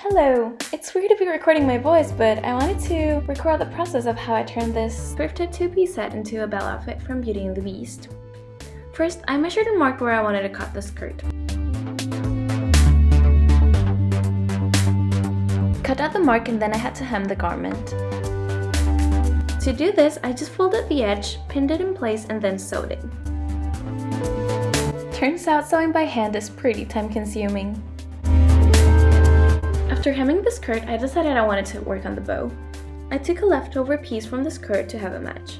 Hello! It's weird to be recording my voice, but I wanted to record the process of how I turned this thrifted two-piece set into a Belle outfit from Beauty and the Beast. First, I measured and marked where I wanted to cut the skirt. Cut out the mark and then I had to hem the garment. To do this, I just folded the edge, pinned it in place, and then sewed it. Turns out sewing by hand is pretty time-consuming. After hemming the skirt, I decided I wanted to work on the bow. I took a leftover piece from the skirt to have a match.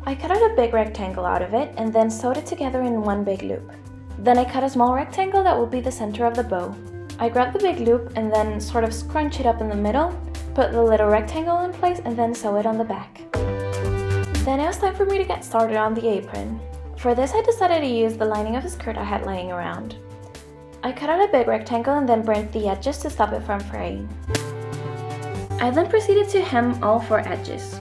I cut out a big rectangle out of it and then sewed it together in one big loop. Then I cut a small rectangle that will be the center of the bow. I grabbed the big loop and then sort of scrunch it up in the middle, put the little rectangle in place, and then sew it on the back. Then it was time for me to get started on the apron. For this, I decided to use the lining of the skirt I had laying around. I cut out a big rectangle and then burnt the edges to stop it from fraying. I then proceeded to hem all 4 edges.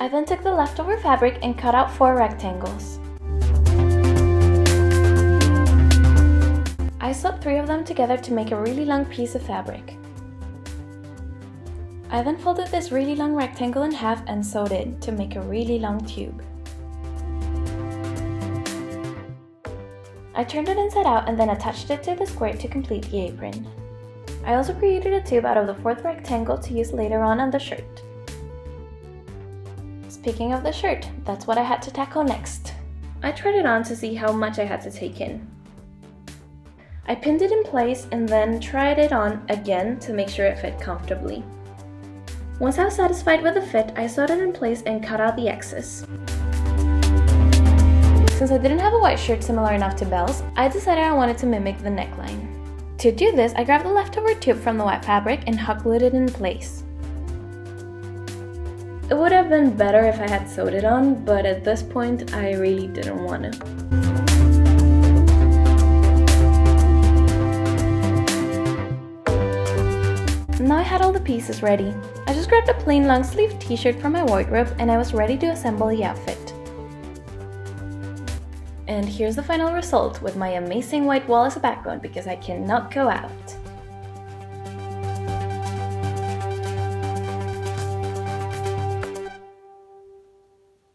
I then took the leftover fabric and cut out 4 rectangles. I sewed 3 of them together to make a really long piece of fabric. I then folded this really long rectangle in half and sewed it to make a really long tube. I turned it inside out and then attached it to the skirt to complete the apron. I also created a tube out of the 4th rectangle to use later on the shirt. Speaking of the shirt, that's what I had to tackle next. I tried it on to see how much I had to take in. I pinned it in place and then tried it on again to make sure it fit comfortably. Once I was satisfied with the fit, I sewed it in place and cut out the excess. Since I didn't have a white shirt similar enough to Belle's, I decided I wanted to mimic the neckline. To do this, I grabbed the leftover tube from the white fabric and hot glued it in place. It would have been better if I had sewed it on, but at this point, I really didn't want to. Now I had all the pieces ready. I just grabbed a plain long sleeve t-shirt from my wardrobe and I was ready to assemble the outfit. And here's the final result with my amazing white wall as a background because I cannot go out.